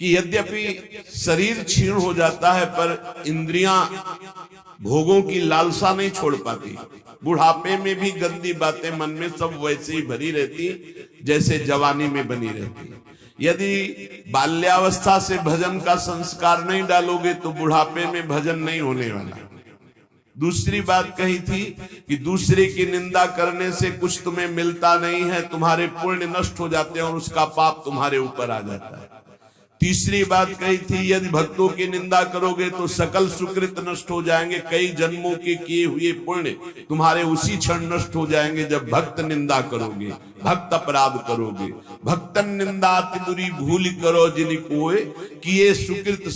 कि यद्यपि शरीर क्षीण हो जाता है पर इंद्रियां भोगों की लालसा नहीं छोड़ पाती। बुढ़ापे में भी गंदी बातें मन में सब वैसे ही भरी रहती जैसे जवानी में बनी रहती। यदि बाल्यावस्था से भजन का संस्कार नहीं डालोगे तो बुढ़ापे में भजन नहीं होने वाला। दूसरी बात कही थी कि दूसरे की निंदा करने से कुछ तुम्हें मिलता नहीं है, तुम्हारे पुण्य नष्ट हो जाते हैं और उसका पाप तुम्हारे ऊपर आ जाता है। तीसरी बात कही थी यदि भक्तों की निंदा करोगे तो सकल सुकृत नष्ट हो जाएंगे, कई जन्मों के किए हुए पुण्य तुम्हारे उसी क्षण नष्ट हो जाएंगे जब भक्त निंदा करोगे, भक्त अपराध करोगे। भक्तन निंदा तिदुरी भूल करो जिन कोय, किए सुकृत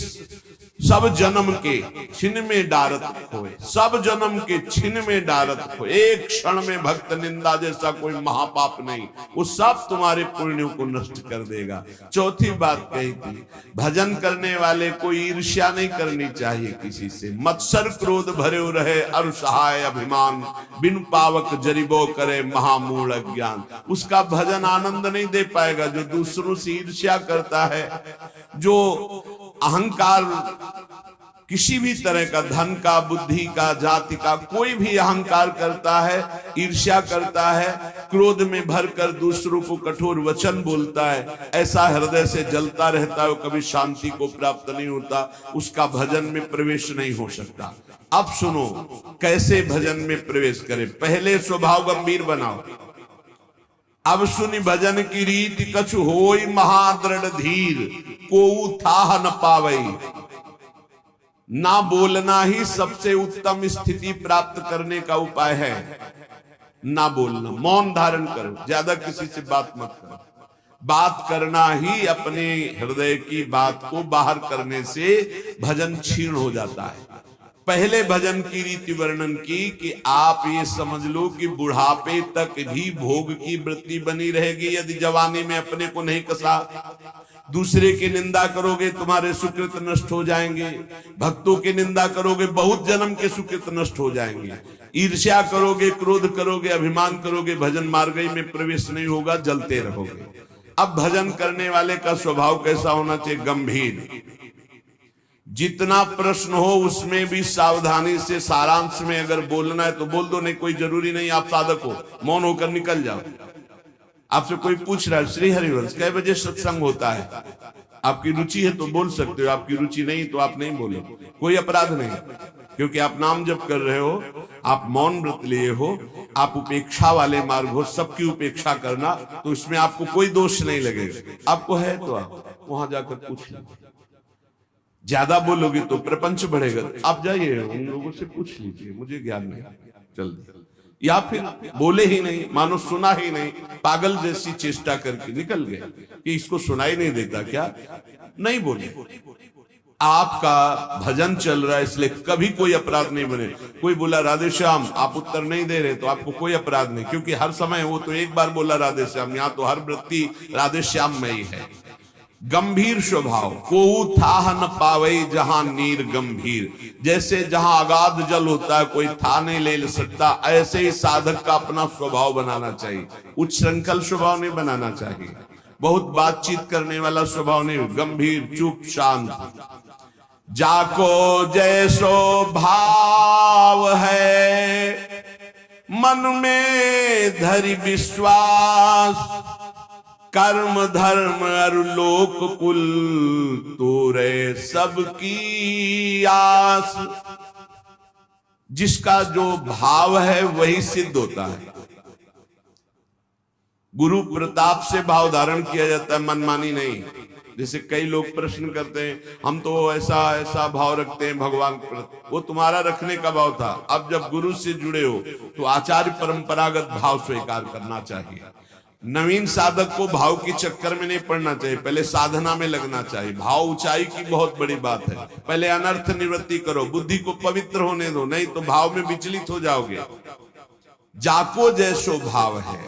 सब जन्म के छिन में डारत खोए। सब जन्म के छिन में डारत खोए। एक क्षण में भक्त निंदा जैसा कोई महापाप नहीं, वो सब तुम्हारे पुण्यों को नष्ट कर देगा। चौथी बात कही थी भजन करने वाले को ईर्ष्या नहीं करनी चाहिए किसी से। मत्सर क्रोध भरे रहे अरु सहाय अभिमान, बिन पावक जरिबो करे महामूढ़ अज्ञान। उसका भजन आनंद नहीं दे पाएगा। जो दूसरों से ईर्ष्या करता है, जो अहंकार किसी भी तरह का, धन का, बुद्धि का, जाति का, कोई भी अहंकार करता है, ईर्ष्या करता है, क्रोध में भरकर दूसरों को कठोर वचन बोलता है, ऐसा हृदय से जलता रहता है, वो कभी शांति को प्राप्त नहीं होता, उसका भजन में प्रवेश नहीं हो सकता। अब सुनो कैसे भजन में प्रवेश करें। पहले स्वभाव गंभीर बनाओ। अब सुनि भजन की रीति कछु होई महादृढ़ धीर, कोऊ थाह न पावई। ना बोलना ही सबसे उत्तम स्थिति प्राप्त करने का उपाय है। ना बोलना, मौन धारण करो, ज्यादा किसी से बात मत करो। बात करना ही अपने हृदय की बात को बाहर करने से भजन क्षीण हो जाता है। पहले भजन की रीति वर्णन की कि आप ये समझ लो कि बुढ़ापे तक भी भोग की वृत्ति बनी रहेगी यदि जवानी में अपने को नहीं कसा। दूसरे की निंदा करोगे तुम्हारे सुकृत नष्ट हो जाएंगे। भक्तों की निंदा करोगे बहुत जन्म के सुकृत नष्ट हो जाएंगे। ईर्ष्या करोगे, क्रोध करोगे, अभिमान करोगे, भजन मार्ग में प्रवेश नहीं होगा, जलते रहोगे। अब भजन करने वाले का स्वभाव कैसा होना चाहिए? गंभीर। जितना प्रश्न हो उसमें भी सावधानी से, सारांश में अगर बोलना है तो बोल दो, नहीं कोई जरूरी नहीं आप साधक हो, मौन होकर निकल जाओ। आपसे कोई पूछ रहा है श्री हरिवंश कै बजे सत्संग होता है, आपकी रुचि है तो बोल सकते हो, आपकी रुचि नहीं तो आप नहीं बोलो, कोई अपराध नहीं, क्योंकि आप नाम जप कर रहे हो, आप मौन व्रत लिए हो, आप उपेक्षा वाले मार्ग हो, सबकी उपेक्षा करना, तो इसमें आपको कोई दोष नहीं लगेगा। आपको है तो आप वहां जाकर पूछ लो। ज्यादा बोलोगे तो प्रपंच बढ़ेगा। आप जाइए उन लोगों से पूछ लीजिए, मुझे ज्ञान नहीं, जल्दी। या फिर बोले ही नहीं, मानो सुना ही नहीं, पागल जैसी चेष्टा करके निकल गए कि इसको सुनाई नहीं देता क्या? नहीं बोले। आपका भजन चल रहा है इसलिए कभी कोई अपराध नहीं बने। कोई बोला राधे श्याम, आप उत्तर नहीं दे रहे तो आपको कोई अपराध नहीं, क्योंकि हर समय वो तो एक बार बोला राधे श्याम, यहाँ तो हर वृत्ति राधे श्याम में ही है। गंभीर स्वभाव, कोऊ थाह न पावई जहां नीर गंभीर। जैसे जहां अगाध जल होता है कोई था नहीं ले सकता, ऐसे ही साधक का अपना स्वभाव बनाना चाहिए। उच्छृंखल स्वभाव नहीं बनाना चाहिए, बहुत बातचीत करने वाला स्वभाव नहीं, गंभीर, चुप, शांत। जाको जैसो भाव है मन में धरि विश्वास, कर्म धर्म अरु लोक कुल तोरे सबकी आस। जिसका जो भाव है वही सिद्ध होता है। गुरु प्रताप से भाव धारण किया जाता है, मनमानी नहीं। जैसे कई लोग प्रश्न करते हैं, हम तो ऐसा ऐसा भाव रखते हैं भगवान पर, वो तुम्हारा रखने का भाव था। अब जब गुरु से जुड़े हो तो आचार्य परंपरागत भाव स्वीकार करना चाहिए। नवीन साधक को भाव के चक्कर में नहीं पड़ना चाहिए, पहले साधना में लगना चाहिए। भाव ऊंचाई की बहुत बड़ी बात है, पहले अनर्थ निवृत्ति करो, बुद्धि को पवित्र होने दो, नहीं तो भाव में विचलित हो जाओगे। जाको जैसो भाव है,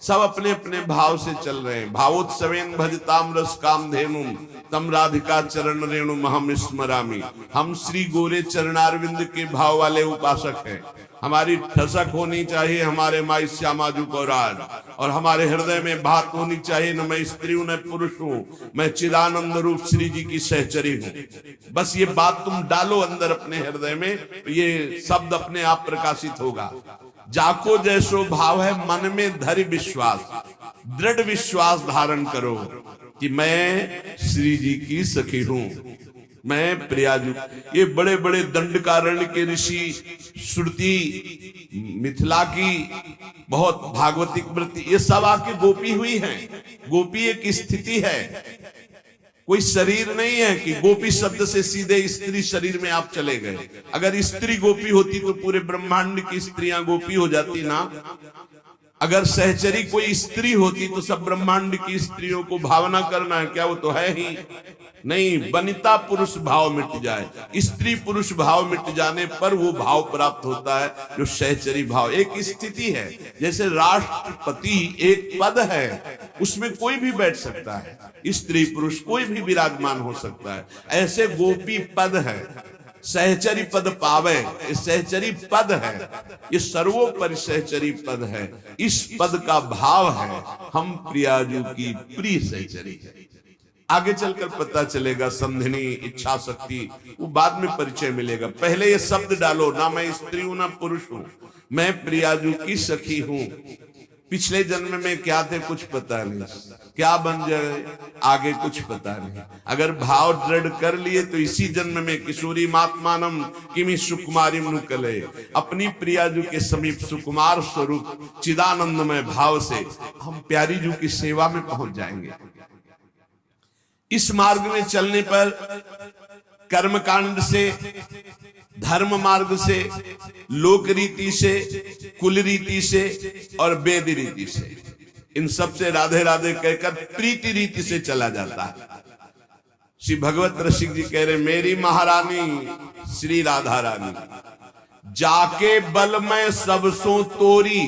सब अपने अपने भाव से चल रहे हैं। भावोत्सवेन भजताम रस काम धेनु तम राधिका चरण रेणु महम स्मरामी। हम श्री गोरे चरणारविंद के भाव वाले उपासक हैं। हमारी ठसक होनी चाहिए हमारे माई श्यामाजू को राज, और हमारे हृदय में बात होनी चाहिए न मैं स्त्री हूं न पुरुष हूं, मैं चिदानंद रूप श्री जी की सहचरी हूं। बस ये बात तुम डालो अंदर अपने हृदय में, ये शब्द अपने आप प्रकाशित होगा। जाको जैसो भाव है मन में धरि विश्वास, दृढ़ विश्वास धारण करो कि मैं श्री जी की सखी हूं, मैं प्रियाजू। ये बड़े बड़े दंडकारण्य के ऋषि, श्रुति, मिथिला की बहुत भागवतिक वृत्ति, ये सब आपकी गोपी हुई हैं। गोपी एक स्थिति है, कोई शरीर नहीं है कि गोपी शब्द से सीधे स्त्री शरीर में आप चले गए। अगर स्त्री गोपी होती तो पूरे ब्रह्मांड की स्त्रियां गोपी हो जाती ना। अगर सहचरी कोई स्त्री होती तो सब ब्रह्मांड की स्त्रियों को भावना करना है क्या? वो तो है ही नहीं। वनिता पुरुष भाव मिट जाए, स्त्री पुरुष भाव मिट जाने पर वो भाव प्राप्त होता है जो सहचरी भाव। एक स्थिति है, जैसे राष्ट्रपति एक पद है, उसमें कोई भी बैठ सकता है, स्त्री पुरुष कोई भी विराजमान हो सकता है। ऐसे गोपी पद है, सहचरी पद पावे, ये सहचरी पद है, ये सर्वोपरि सहचरी पद है। इस पद का भाव है हम प्रियाजू की प्रिय सहचरी है। आगे चलकर पता चलेगा संधिनी, इच्छा शक्ति, वो बाद में परिचय मिलेगा। पहले ये शब्द डालो, ना मैं स्त्री हूं ना पुरुष हूं, मैं प्रियाजू की सखी हूं। पिछले जन्म में क्या थे कुछ पता नहीं, क्या बन जाए आगे कुछ पता नहीं। अगर भाव दृढ़ कर लिए तो इसी जन्म में किशोरी मात्मानम किमी सुकुमारी नुकले, अपनी प्रियाजू के समीप सुकुमार स्वरूप चिदानंदमय भाव से हम प्यारी जू की सेवा में पहुंच जाएंगे। इस मार्ग में चलने पर कर्मकांड से, धर्म मार्ग से, लोक रीति से, कुल रीति से और वेद रीति से, इन सब से राधे राधे कहकर प्रीति रीति से चला जाता है। श्री भगवत रसिक जी कह रहे, मेरी महारानी श्री राधा रानी जाके बल में सबसों तोरी,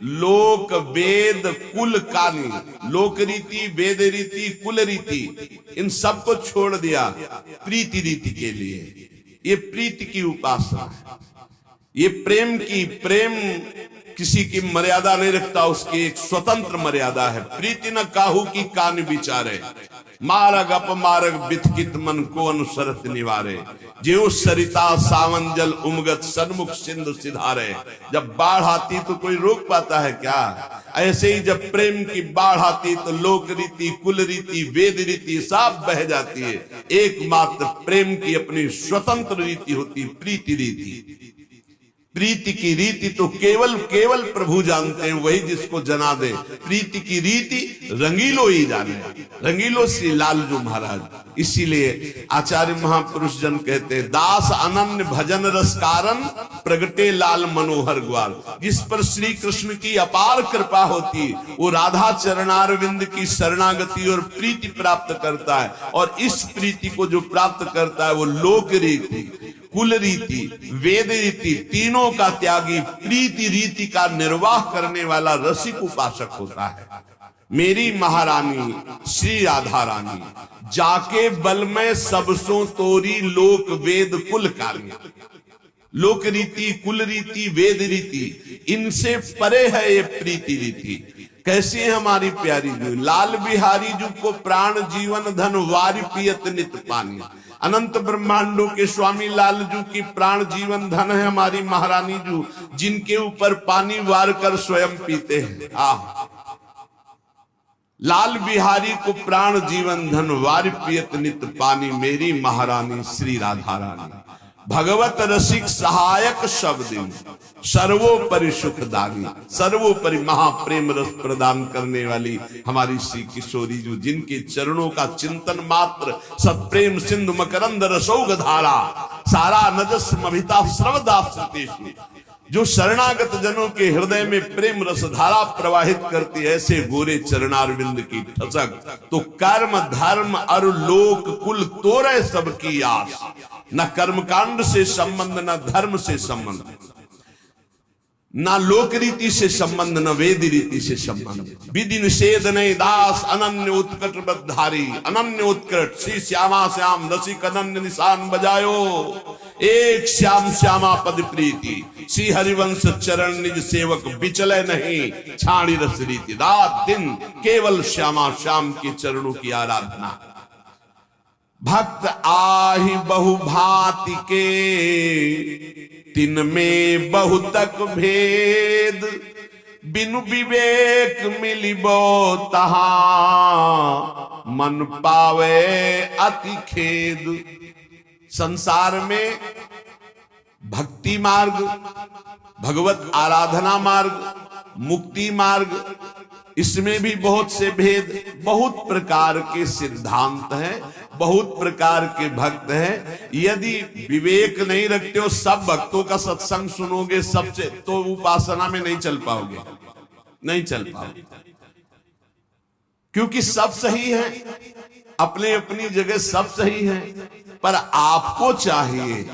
लोक वेद कुल कानी। लोक रीति, वेद रीति, कुल रीति, इन सब को छोड़ दिया प्रीति रीति के लिए। ये प्रीति की उपासना है, ये प्रेम की, प्रेम किसी की मर्यादा नहीं रखता, उसकी एक स्वतंत्र मर्यादा है। प्रीति न काहू की कान विचारे, मारग अपमारग बिथकित मन को अनुसरत निवारे। ज्यों सरिता सावन जल उमगत सन्मुख सिंधु सिधारे। जब बाढ़ आती तो कोई रोक पाता है क्या? ऐसे ही जब प्रेम की बाढ़ आती तो लोक रीति, कुल रीति, वेद रीति सब बह जाती है। एकमात्र प्रेम की अपनी स्वतंत्र रीति होती, प्रीति रीति। प्रीति की रीति तो केवल केवल प्रभु जानते हैं, वही जिसको जना दे। प्रीति की रीति रंगीलो ही जाने, रंगीलो श्री लालजू महाराज। इसीलिए आचार्य महापुरुष जन कहते हैं, दास अनन्य भजन रस कारण प्रगटे लाल मनोहर ग्वाल। जिस पर श्री कृष्ण की अपार कृपा होती, वो राधा चरणारविंद की शरणागति और प्रीति प्राप्त करता है। और इस प्रीति को जो प्राप्त करता है वो लोक रीति, कुल रीति, वेद रीति, तीनों का त्यागी प्रीति रीति का निर्वाह करने वाला रसिक उपासक होता है। मेरी महारानी श्री राधा रानी जाके बल में सबसों तोरी, लोक वेद कुल कानी। लोक रीति, कुल रीति, वेद रीति, इनसे परे है ये प्रीति रीति। कैसी है हमारी प्यारी जू? लाल बिहारी जू को प्राण जीवन धन वारी पियत नित पानी। अनंत ब्रह्मांडों के स्वामी लालजू की प्राण जीवन धन है हमारी महारानी जू, जिनके ऊपर पानी वार कर स्वयं पीते हैं। लाल बिहारी को प्राण जीवन धन वार पियत नित पानी। मेरी महारानी श्री राधा रानी भगवत रसिक सहायक शब्द, सर्वोपरि सुखदानी, सर्वोपरि महाप्रेम रस प्रदान करने वाली हमारी श्री किशोरी जू, जिनके चरणों का चिंतन मात्र सत्प्रेम सिंधु मकरंद रसौग धारा, सारा नजस मभिता श्रवदास, जो शरणागत जनों के हृदय में प्रेम रस धारा प्रवाहित करती है। ऐसे गोरे चरणारविंद की ठसक तो कर्म धर्म और लोक कुल तोरे सबकी आस। न कर्मकांड से संबंध, न धर्म से संबंध। ना लोक रीति से संबंध न वेद रीति से संबंध। विधि निषेध नहीं दास अनन्य उत्कट बधारी, अनन्य उत्कट श्री श्यामा श्याम रसिक अनन्य निशान बजायो, एक श्याम श्यामा पद प्रीति श्री हरिवंश चरण निज सेवक बिचले नहीं, छाड़ी रस रीति रात दिन केवल श्यामा श्याम के चरणों की आराधना। भक्त आहि बहु भांति के तिन में बहुतक भेद, बिनु विवेक मिलिबो तहा मन पावे अति खेद। संसार में भक्ति मार्ग, भगवत आराधना मार्ग, मुक्ति मार्ग, इसमें भी बहुत से भेद, बहुत प्रकार के सिद्धांत हैं, बहुत प्रकार के भक्त हैं। यदि विवेक नहीं रखते हो, सब भक्तों का सत्संग सुनोगे सबसे, तो उपासना में नहीं चल पाओगे, नहीं चल पाओगे, क्योंकि सब सही है, अपने अपनी जगह सब सही है। पर आपको चाहिए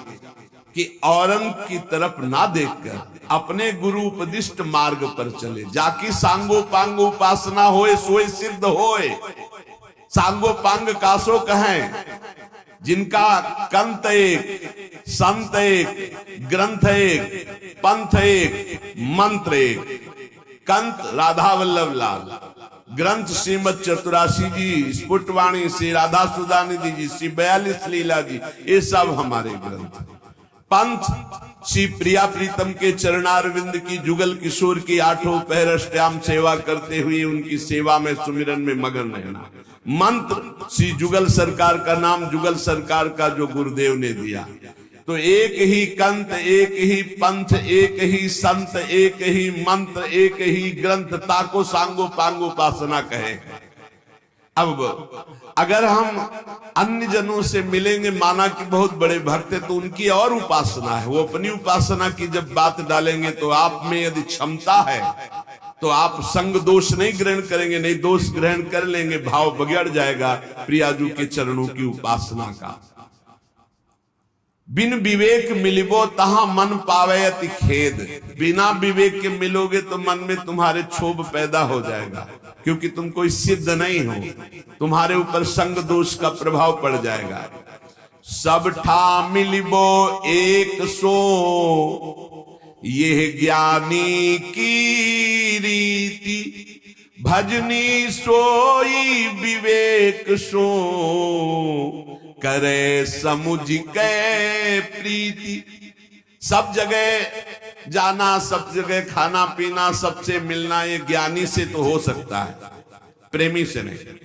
कि औरन की तरफ ना देखकर अपने गुरु उपदिष्ट मार्ग पर चले, जाकी सांगो पांग उपासना होए सोए सिद्ध होए। सांगो पांग कासो कहें, जिनका कंत एक, संत एक, ग्रंथ एक, पंथ एक, मंत्र एक। कंत राधा वल्लभ लाल, ग्रंथ श्रीमद चतुरासी जी, स्फुटवाणी श्री राधा सुधानिधि जी, श्री 42 लीला जी, ये सब हमारे ग्रंथ। पंथ श्री प्रिया प्रीतम के चरणारविंद की जुगल किशोर की 8 पहर अष्टयाम सेवा करते हुए उनकी सेवा में सुमिरन में मगन रहना। मंत्र श्री जुगल सरकार का नाम, जुगल सरकार का जो गुरुदेव ने दिया। तो एक ही कंत, एक ही पंथ, एक ही संत, एक ही मंत्र, एक ही ग्रंथ, ताको सांगो पांगो उपासना कहे। अब अगर हम अन्य जनों से मिलेंगे, माना कि बहुत बड़े भक्त है, तो उनकी और उपासना है, वो अपनी उपासना की जब बात डालेंगे तो आप में यदि क्षमता है तो आप संग दोष नहीं ग्रहण करेंगे, नहीं दोष ग्रहण कर लेंगे, भाव बिगड़ जाएगा प्रियाजू के चरणों की उपासना का। बिन विवेक मिलिबो तहा मन पावे अति खेद। बिना विवेक के मिलोगे तो मन में तुम्हारे क्षोभ पैदा हो जाएगा, क्योंकि तुम कोई सिद्ध नहीं हो, तुम्हारे ऊपर संग दोष का प्रभाव पड़ जाएगा। सब ठा मिलिबो एक सो, यह ज्ञानी की रीति, भजनी सोई विवेक सो, करे समुझ के प्रीति। सब जगह जाना, सब जगह खाना पीना, सबसे मिलना, ये ज्ञानी से तो हो सकता है, प्रेमी से नहीं।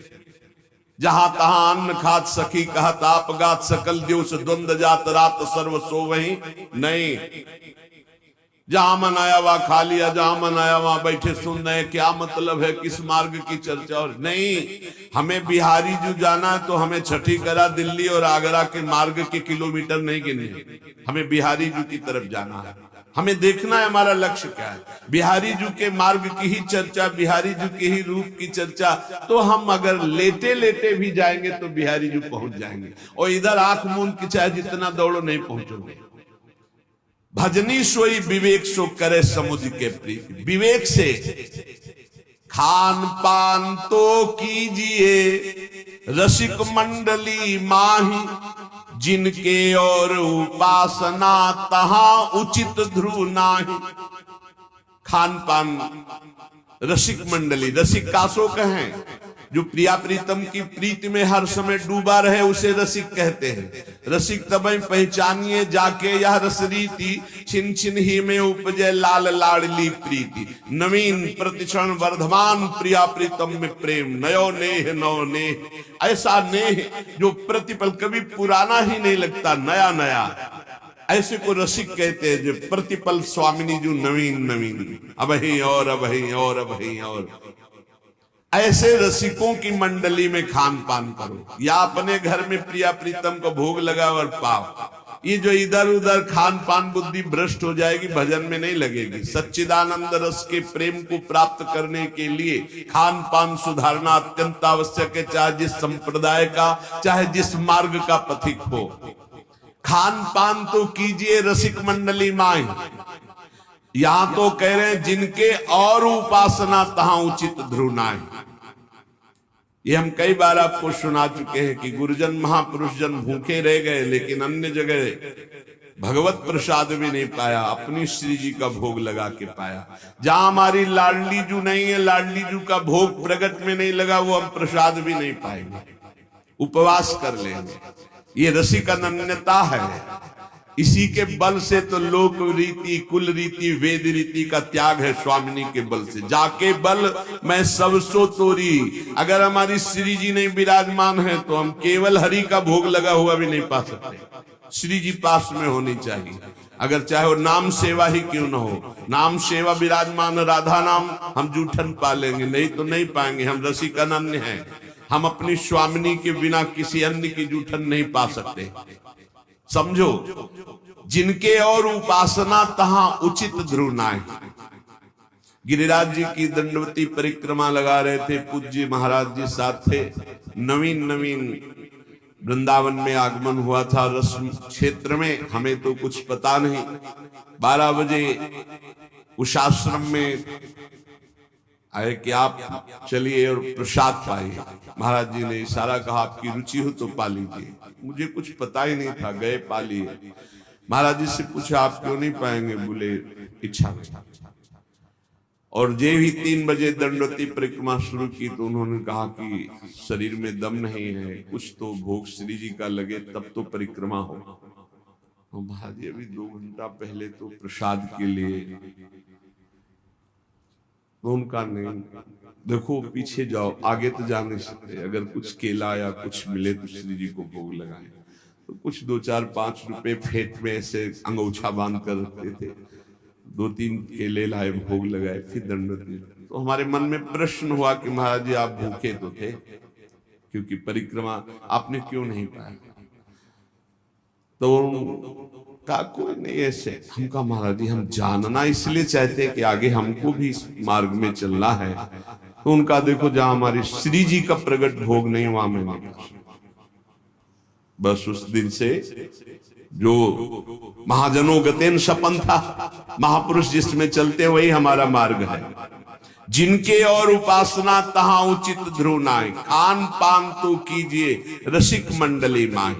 जहां तहां अन्न खात सखी कहत आप गात, सकल दिवस द्वंद जात रात सर्व सो वही नहीं। जहां मन आया वहां खा लिया, जहां मन आया वहां बैठे सुन रहे, क्या मतलब है, किस मार्ग की चर्चा। और नहीं, हमें बिहारी जो जाना है तो हमें छठी करा दिल्ली और आगरा के मार्ग के किलोमीटर नहीं गिने, हमें बिहारी जू की तरफ जाना है। हमें देखना है हमारा लक्ष्य क्या है, बिहारी जू के मार्ग की ही चर्चा, बिहारी जू के ही रूप की चर्चा। तो हम अगर लेटे लेटे भी जाएंगे तो बिहारी जू पहुंच जाएंगे, और इधर आंख मूंद के चाहे जितना दौड़ो नहीं पहुंचोगे। भजनी सोई विवेक सो करे समुझ के प्रीति। विवेक से खान पान तो कीजिए रसिक मंडली माही, जिनके और उपासना तहां उचित ध्रुव नाही। खान पान रसिक मंडली, रसिक कासो कहें, जो प्रिया प्रीतम की प्रीति में हर समय डूबा रहे उसे रसिक कहते हैं। रसिक तबै पहचानिए जाके यह रसरीति, छिन छिन ही में उपजे लाल लाडली प्रीति। नवीन प्रतिक्षण वर्धमान प्रिया प्रीतम में प्रेम, नयो नेह नौ नेह। ऐसा नेह जो प्रतिपल कभी पुराना ही नहीं लगता, नया नया, ऐसे को रसिक कहते हैं। जो प्रतिपल स्वामिनी जो नवीन नवीन, अब ही और अब ही और अब ही और। ऐसे रसिकों की मंडली में खान पान करो, या अपने घर में प्रिया प्रीतम को भोग लगा और पाओ। ये जो इधर उधर खान पान बुद्धि भ्रष्ट हो जाएगी, भजन में नहीं लगेगी। सच्चिदानंद रस के प्रेम को प्राप्त करने के लिए खान पान सुधारना अत्यंत आवश्यक है, चाहे जिस संप्रदाय का, चाहे जिस मार्ग का पथिक हो। खान पान तो कीजिए रसिक मंडली माई, यहां तो कह रहे हैं जिनके और उपासना तहां उचित ध्रुव नाय। ये हम कई बार आपको सुना चुके हैं कि गुरुजन महापुरुष जन भूखे रह गए, लेकिन अन्य जगह भगवत प्रसाद भी नहीं पाया, अपनी श्री जी का भोग लगा के पाया। जहां हमारी लाडली जू नहीं है, लाडली जू का भोग प्रगट में नहीं लगा, वो हम प्रसाद भी नहीं पाएंगे, उपवास कर लेंगे। ये रसिक अनन्यता है। इसी के बल से तो लोक रीति, कुल रीति, वेद रीति का त्याग है स्वामिनी के बल से। जाके बल मैं सब सो तोरी। अगर हमारी श्री जी नहीं विराजमान है तो हम केवल हरि का भोग लगा हुआ भी नहीं पा सकते। श्री जी पास में होनी चाहिए, अगर चाहे वो नाम सेवा ही क्यों ना हो। नाम सेवा विराजमान राधा नाम हम जूठन पा लेंगे, नहीं तो नहीं पाएंगे। हम रसिक अनन्य हैं, हम अपनी स्वामिनी के बिना किसी अन्य की जूठन नहीं पा सकते। समझो, जिनके और उपासना तहां उचित ध्रुव नाय। गिरिराज जी की दंडवती परिक्रमा लगा रहे थे, पूज्य महाराज जी साथ थे। नवीन नवीन वृंदावन में आगमन हुआ था, रस्म क्षेत्र में, हमें तो कुछ पता नहीं। 12 बजे उस आश्रम में आए कि आप चलिए और प्रसाद पाइए। महाराज जी ने इशारा कहा, आपकी रुचि हो तो पा लीजिए। मुझे कुछ पता ही नहीं था, गए पा लिए। महाराज जी से पूछा, आप क्यों नहीं पाएंगे? बोले इच्छा नहीं। और जे ही 3 बजे दंडवती परिक्रमा शुरू की तो उन्होंने कहा कि शरीर में दम नहीं है, कुछ तो भोग श्री जी का लगे तब तो परिक्रमा हो। तो महाराज जी अभी 2 घंटा पहले तो प्रसाद के लिए, तो उनका नहीं। देखो पीछे जाओ, आगे तो जा नहीं सकते। अगर कुछ केला या कुछ मिले तो श्री जी को भोग लगाए। तो कुछ 2, 4, 5 रुपए फेंट में ऐसे अंगोछा बांध कर रखते थे। 2-3 केले लाए, भोग लगाए, फिर दंडवत। तो हमारे मन में प्रश्न हुआ कि महाराज जी आप भूखे तो थे, क्योंकि परिक्रमा आपने क्यों नहीं पाया? तो का कोई नहीं ऐसे। हम कहा महाराज जी हम जानना इसलिए चाहते हैं कि आगे हमको भी इस मार्ग में चलना है। तो उनका देखो, जहां हमारी श्री जी का प्रगट भोग नहीं, वहां में नहीं। बस उस दिन से जो महाजनों गतेन सपन था, महापुरुष जिसमें चलते वही हमारा मार्ग है। जिनके और उपासना तहां उचित ध्रुव नाय। खान पान तो कीजिए रसिक मंडली माय।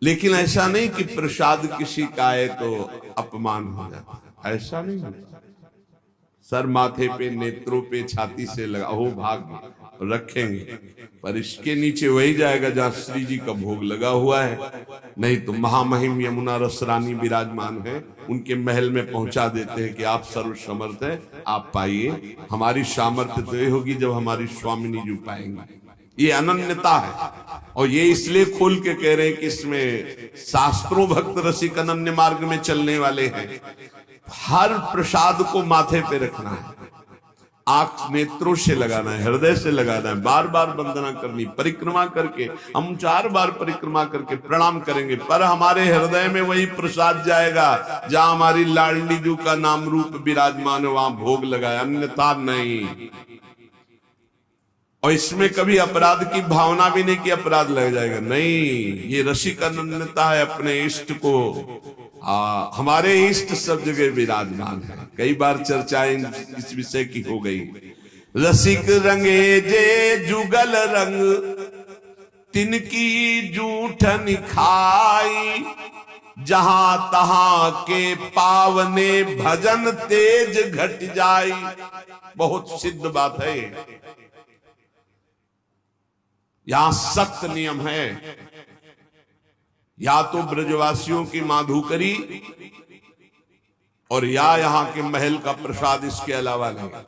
लेकिन ऐसा नहीं कि प्रसाद किसी का है तो अपमान हो जाता, ऐसा नहीं होता। सर माथे पे, नेत्रों पे, छाती से लगा हो भाग रखेंगे, पर इसके नीचे वही जाएगा जहां श्री जी का भोग लगा हुआ है। नहीं तो महामहिम यमुना रस रानी विराजमान है, उनके महल में पहुंचा देते हैं कि आप सर्व समर्थ है, आप पाइए। हमारी सामर्थ्य तो ये होगी जब हमारी स्वामिनी जी पाएंगे। ये अनन्यता है। और ये इसलिए खोल के कह रहे हैं कि इसमें शास्त्रों भक्त रसिक अनन्य मार्ग में चलने वाले हैं। हर प्रसाद को माथे पे रखना है, आंख नेत्रों से लगाना है, हृदय से लगाना है, बार बार वंदना करनी। परिक्रमा करके हम 4 बार परिक्रमा करके प्रणाम करेंगे, पर हमारे हृदय में वही प्रसाद जाएगा जहां हमारी लाडली जू का नाम रूप विराजमान है, वहां भोग लगाए, अन्यथा नहीं। और इसमें कभी अपराध की भावना भी नहीं कि अपराध लग जाएगा, नहीं। ये रसिक अनन्यता है, अपने इष्ट को हमारे इष्ट सब जगह विराजमान है। कई बार चर्चाएं इस विषय की हो गई। रसिक रंगे जे जुगल रंग, तिनकी जूठन खाई। जहां तहां के पावने भजन तेज घट जाई। बहुत सिद्ध बात है। यहां सख्त नियम है, या तो ब्रजवासियों की माधुकरी और या यहां के महल का प्रसाद, इसके अलावा नहीं।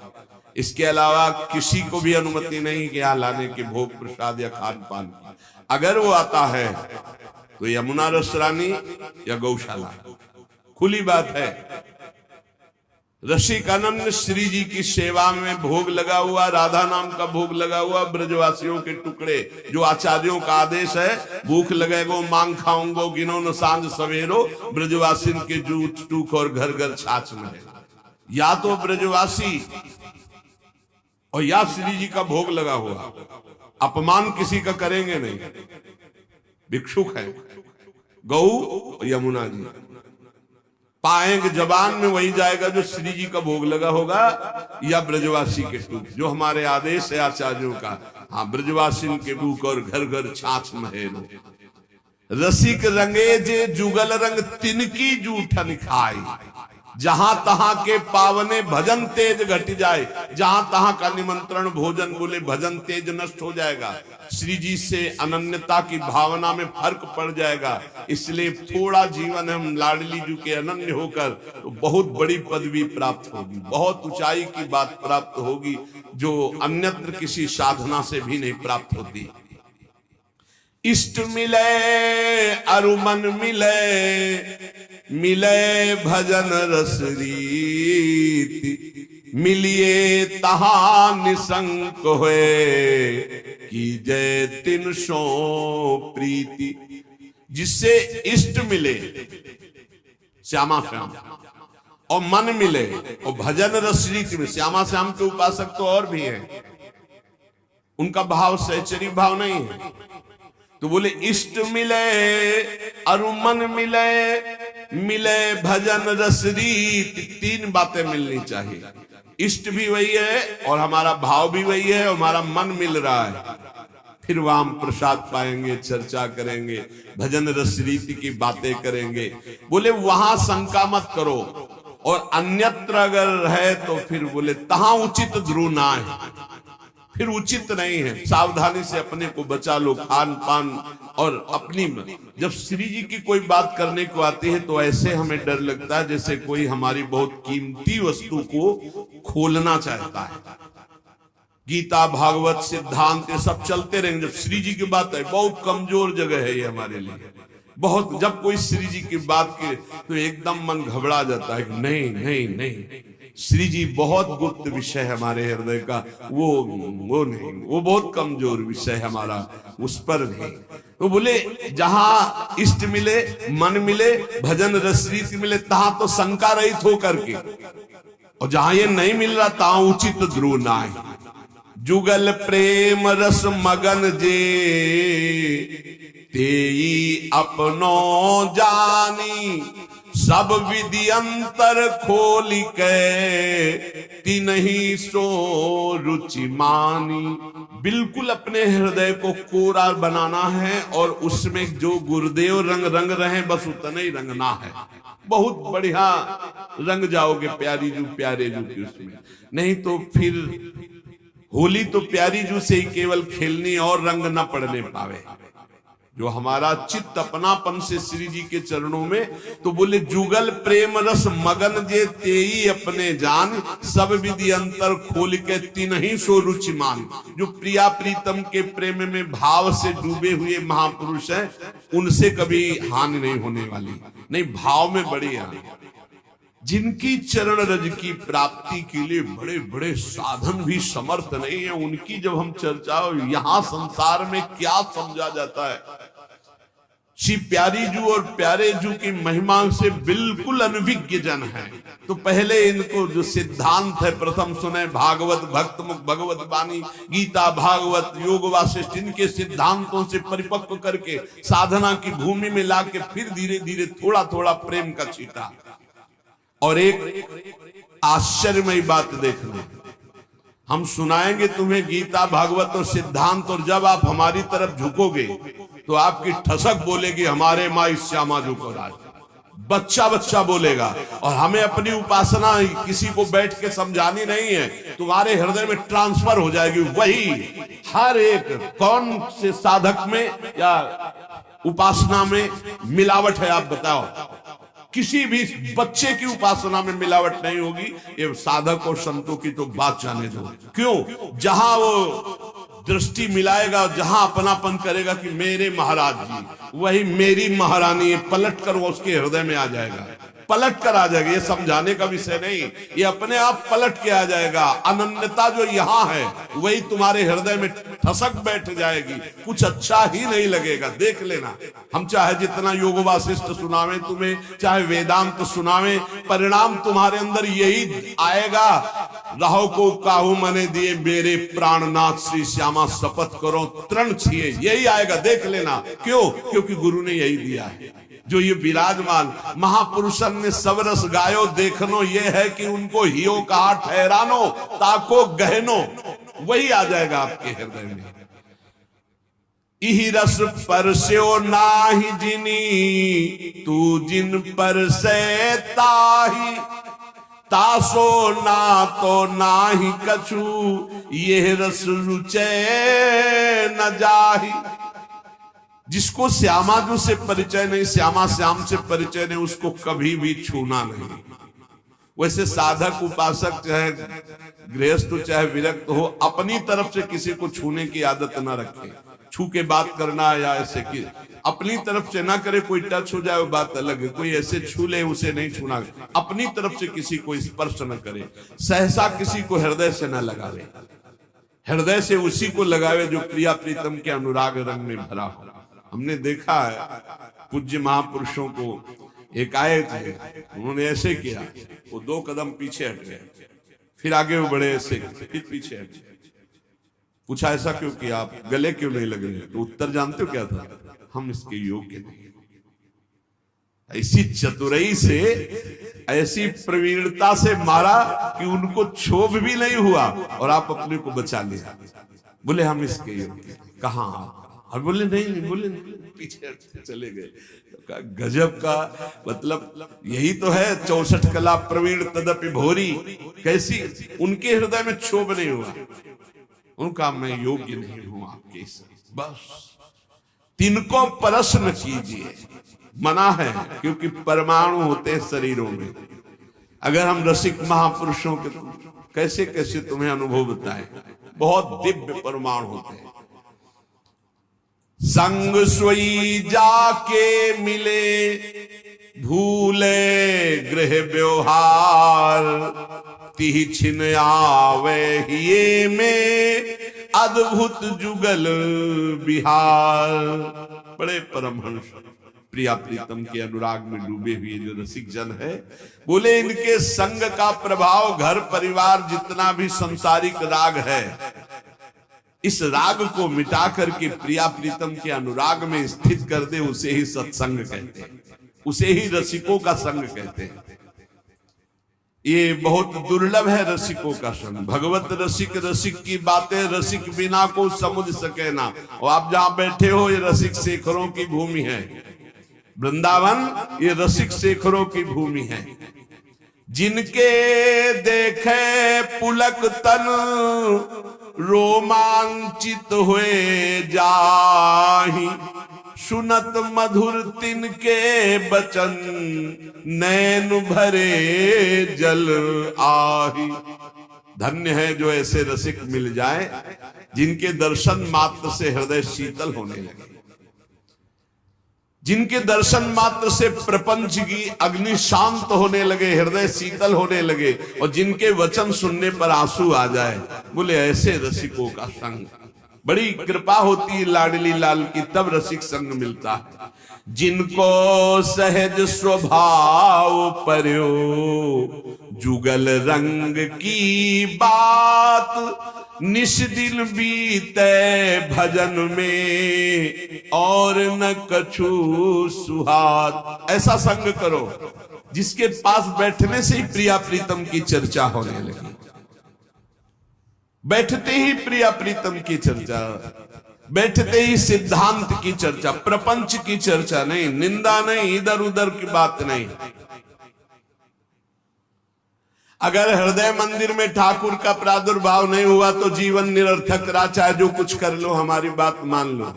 इसके अलावा किसी को भी अनुमति नहीं कि यहां लाने के भोग प्रसाद या खान पान की। अगर वो आता है तो यमुना रस रानी या गौशाला, खुली बात है। रसिक अनन्य श्री जी की सेवा में भोग लगा हुआ, राधा नाम का भोग लगा हुआ, ब्रजवासियों के टुकड़े, जो आचार्यों का आदेश है, भूख लगेगो मांग खाऊंगो, गिनो न सांझ सवेरो, ब्रजवासिन के जूठ टूक और घर घर छाछ में। या तो ब्रजवासी और या श्री जी का भोग लगा हुआ। अपमान किसी का करेंगे नहीं, भिक्षुक है, गौ यमुना जी। पाएंगे जबान में वही जाएगा जो श्री जी का भोग लगा होगा या ब्रजवासी के टूक, जो हमारे आदेश है आचार्यों का। हाँ, ब्रजवासी के टूक और घर घर छाछ महेरो, रसिक रंगे जे जुगल रंग तिनकी जूठन खाई, जहां तहां के पावने भजन तेज घट जाए, जहां तहां का निमंत्रण भोजन बोले भजन तेज नष्ट हो जाएगा, श्री जी से अनन्यता की भावना में फर्क पड़ जाएगा। इसलिए थोड़ा जीवन हम लाडली जी के अनन्य होकर तो बहुत बड़ी पदवी प्राप्त होगी, बहुत ऊंचाई की बात प्राप्त होगी जो अन्यत्र किसी साधना से भी नहीं प्राप्त होती। इष्ट मिले अरुमन मिले, मिले भजन रस रीति, मिलिए तहा निसंक होए, की जय तिन सो प्रीति। जिससे इष्ट मिले श्यामा श्याम और मन मिले और भजन रस रीति में, श्यामा श्याम के उपासक तो और भी है, उनका भाव सहचरी भाव नहीं है। तो बोले इष्ट मिले अरुमन मिले, मिले भजन रस रीति, तीन बातें मिलनी चाहिए। इष्ट भी वही है और हमारा भाव भी वही है और हमारा मन मिल रहा है, फिर वहां हम प्रसाद पाएंगे, चर्चा करेंगे, भजन रस रीति की बातें करेंगे। बोले वहां शंका मत करो, और अन्यत्र अगर है तो फिर बोले तहां उचित ध्रुव ना है, फिर उचित नहीं है। सावधानी से अपने को बचा लो, खान पान और अपनी। जब श्री जी की कोई बात करने को आती है तो ऐसे हमें डर लगता है जैसे कोई हमारी बहुत कीमती वस्तु को खोलना चाहता है। गीता भागवत सिद्धांत ये सब चलते रहेंगे, जब श्री जी की बात है बहुत कमजोर जगह है ये हमारे लिए। बहुत जब कोई श्री जी की बात के तो एकदम मन घबरा जाता है, नहीं नहीं नहीं, श्री जी बहुत गुप्त विषय है हमारे हृदय का, वो नहीं, वो बहुत कमजोर विषय है हमारा, उस पर नहीं। तो बोले जहां इष्ट मिले, मन मिले, भजन रस रीति मिले, तहां तो शंका रहित होकर के, और जहां ये नहीं मिल रहा तहां उचित ध्रुव ना है। जुगल प्रेम रस मगन जे, तेई अपनो जानी, सब विधि अंतर खोल के, तिन्ही सो रुचि मानी। बिल्कुल अपने हृदय को कोरा बनाना है और उसमें जो गुरुदेव रंग रंग रहे बस उतना ही रंगना है। बहुत बढ़िया रंग जाओगे प्यारी जू प्यारे जू की उसमें, नहीं तो फिर होली तो प्यारी जू से ही केवल खेलनी और रंग न पड़ने पावे। जो हमारा चित्त अपनापन से श्री जी के चरणों में, तो बोले जुगल प्रेम रस मगन जे, तेई अपने जान, सब विधि अंतर खोल के, तिन्ही सो रुचि मान। जो प्रिया प्रीतम के प्रेम में भाव से डूबे हुए महापुरुष हैं, उनसे कभी हानि नहीं होने वाली, नहीं भाव में बड़ी हानि। जिनकी चरण रज की प्राप्ति के लिए बड़े बड़े साधन भी समर्थ नहीं है, उनकी जब हम चर्चा यहां संसार में क्या समझा जाता है। श्री प्यारी जू और प्यारे जू की महिमा से बिल्कुल अनभिज्ञ जन है। तो पहले इनको जो सिद्धांत है प्रथम सुने, भागवत भक्त मुख भगवत बानी, गीता भागवत योग वासिष्ठ, इनके सिद्धांतों से परिपक्व करके साधना की भूमि में लाके फिर धीरे धीरे थोड़ा थोड़ा प्रेम का छींटा। और एक आश्चर्यमयी बात देखना, हम सुनाएंगे तुम्हें गीता भागवत और सिद्धांत, और जब आप हमारी तरफ झुकोगे तो आपकी ठसक बोलेगी हमारे माई श्यामा झुको राज, बच्चा बच्चा बोलेगा। और हमें अपनी उपासना किसी को बैठ के समझानी नहीं है, तुम्हारे हृदय में ट्रांसफर हो जाएगी वही। हर एक कौन से साधक में या उपासना में मिलावट है आप बताओ? किसी भी बच्चे की उपासना में मिलावट नहीं होगी। ये साधक और संतों की तो बात जाने दो। क्यों? जहां वो दृष्टि मिलाएगा, जहां अपनापन करेगा कि मेरे महाराज जी, वही मेरी महारानी है, पलट कर वो उसके हृदय में आ जाएगा, पलट कर आ जाएगा। ये समझाने का विषय नहीं, ये अपने आप पलट के आ जाएगा। अनन्यता जो यहाँ है वही तुम्हारे हृदय में ठसक बैठ जाएगी, कुछ अच्छा ही नहीं लगेगा। देख लेना, हम चाहे जितना योग वासिष्ठ सुनावे तुम्हें, चाहे वेदांत सुनावे, परिणाम तुम्हारे अंदर यही आएगा। राहो को काहू मने दिए, मेरे प्राणनाथ श्री श्यामा शपथ करो तृण छिए, यही आएगा। देख लेना। क्यों? क्योंकि गुरु ने यही दिया है। जो ये विराजमान महापुरुषन ने सब रस गायो देखनो, ये है कि उनको हियो कहा ठहरानो, ताको गहनो, वही आ जाएगा आपके हृदय में। इही रस परस्यो नाही जिनी, तू जिन पर से ताही, तासो ना तो नाही कछु, ये रस रुचे न जाही। जिसको श्यामाजू से परिचय नहीं, श्यामा श्याम से परिचय नहीं, उसको कभी भी छूना नहीं। वैसे साधक उपासक चाहे गृहस्थ चाहे विरक्त हो, अपनी तरफ से किसी को छूने की आदत ना रखे। छू के बात करना या ऐसे कि अपनी तरफ से ना करे, कोई टच हो जाए वो बात अलग है, कोई ऐसे छू ले उसे नहीं छूना। अपनी तरफ से किसी को स्पर्श न करे, सहसा किसी को हृदय से न लगावे, हृदय से उसी को लगावे जो प्रिया प्रीतम के अनुराग रंग में भरा हो। हमने देखा है पूज्य महापुरुषों को, एक आए थे, उन्होंने ऐसे किया, वो 2 कदम पीछे हट गए, फिर आगे वो बढ़े, ऐसे फिर पीछे हट गए। पूछा ऐसा क्यों किया, आप गले क्यों नहीं लग रहे? तो उत्तर जानते हो क्या था? हम इसके योग्य नहीं। ऐसी चतुराई से, ऐसी प्रवीणता से मारा कि उनको क्षोभ भी नहीं हुआ और आप अपने को बचा लिया। बोले हम इसके योग्य कहां? और बोले नहीं, बोले नहीं, पीछे चले गए। गजब का मतलब यही तो है 64 कला प्रवीण तदपि भोरी। कैसी उनके हृदय में क्षोभ नहीं हुआ, उनका मैं योग्य नहीं हूं आपके, बस तिनको प्रश्न कीजिए, मना है, क्योंकि परमाणु होते हैं शरीरों में। अगर हम रसिक महापुरुषों के कैसे कैसे तुम्हें अनुभव बताएं, बहुत दिव्य परमाणु होते हैं। संग सोई जाके मिले, भूले गृह व्यवहार, तिहि छिन आवे हिये में, अद्भुत जुगल बिहार। बड़े परमहंस प्रिया प्रीतम के अनुराग में डूबे हुए जो रसिक जन है, बोले इनके संग का प्रभाव घर परिवार जितना भी संसारिक राग है, इस राग को मिटा करके प्रिया प्रीतम के अनुराग में स्थित कर दे, उसे ही सत्संग कहते हैं, उसे ही रसिकों का संग कहते हैं। ये बहुत दुर्लभ है रसिकों का संग। भगवत रसिक, रसिक की बातें रसिक बिना को समझ सके ना। और आप जहां बैठे हो, ये रसिक शेखरों की भूमि है। वृंदावन ये रसिक शेखरों की भूमि है। जिनके देखे पुलक तन, रोमांचित हुए जाहि, सुनत मधुर तिनके बचन, नैन भरे जल आही। धन्य है जो ऐसे रसिक मिल जाए, जिनके दर्शन मात्र से हृदय शीतल होने लगे, जिनके दर्शन मात्र से प्रपंच की अग्नि शांत होने लगे, हृदय शीतल होने लगे, और जिनके वचन सुनने पर आंसू आ जाए। बोले ऐसे रसिकों का संग, बड़ी कृपा होती है लाडली लाल की, तब रसिक संग मिलता है। जिनको सहज स्वभाव पर्यो, जुगल रंग की बात, निश दिन बीते भजन में, और न कछु सुहात। ऐसा संग करो जिसके पास बैठने से ही प्रिया प्रीतम की चर्चा होने लगी, बैठते ही प्रिया प्रीतम की चर्चा, बैठते ही सिद्धांत की चर्चा, प्रपंच की चर्चा नहीं, निंदा नहीं, इधर उधर की बात नहीं। अगर हृदय मंदिर में ठाकुर का प्रादुर्भाव नहीं हुआ तो जीवन निरर्थक रहा, चाहे जो कुछ कर लो, हमारी बात मान लो।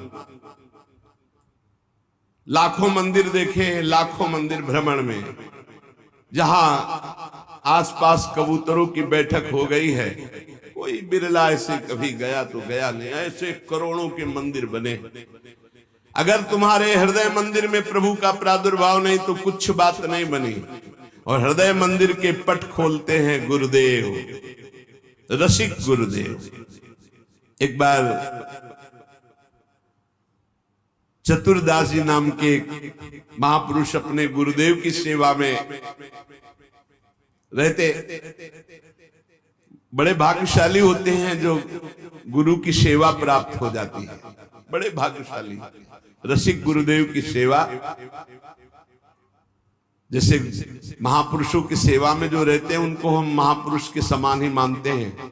लाखों मंदिर देखे, लाखों मंदिर भ्रमण में, जहां आसपास कबूतरों की बैठक हो गई है, कोई बिरला ऐसे कभी गया तो गया नहीं, ऐसे करोड़ों के मंदिर बने। अगर तुम्हारे हृदय मंदिर में प्रभु का प्रादुर्भाव नहीं तो कुछ बात नहीं बनी। और हृदय मंदिर के पट खोलते हैं गुरुदेव, रसिक गुरुदेव। एक बार चतुरदास जी नाम के महापुरुष अपने गुरुदेव की सेवा में रहते। बड़े भाग्यशाली होते हैं जो गुरु की सेवा प्राप्त हो जाती है, बड़े भाग्यशाली। रसिक गुरुदेव की सेवा जैसे महापुरुषों की सेवा में जो रहते हैं उनको हम महापुरुष के समान ही मानते हैं।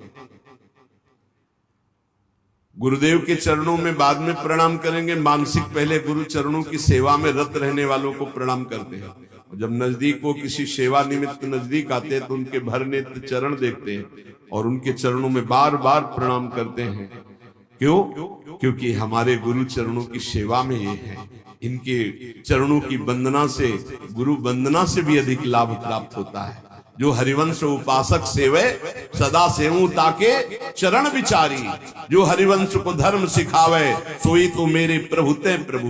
गुरुदेव के चरणों में बाद में प्रणाम करेंगे, मानसिक पहले गुरु चरणों की सेवा में रत रहने वालों को प्रणाम करते हैं। जब नजदीक वो किसी सेवा निमित्त नजदीक आते हैं तो उनके भर नेत्र चरण देखते हैं और उनके चरणों में बार बार प्रणाम करते हैं। क्यों? क्योंकि हमारे गुरु चरणों की सेवा में ये है। इनके चरणों की वंदना से, गुरु वंदना से भी अधिक लाभ प्राप्त होता है। जो हरिवंश उपासक सेवे सदा सेवूं ताके चरण विचारी, जो हरिवंश को धर्म सिखावे सोई तो मेरे प्रभु ते प्रभु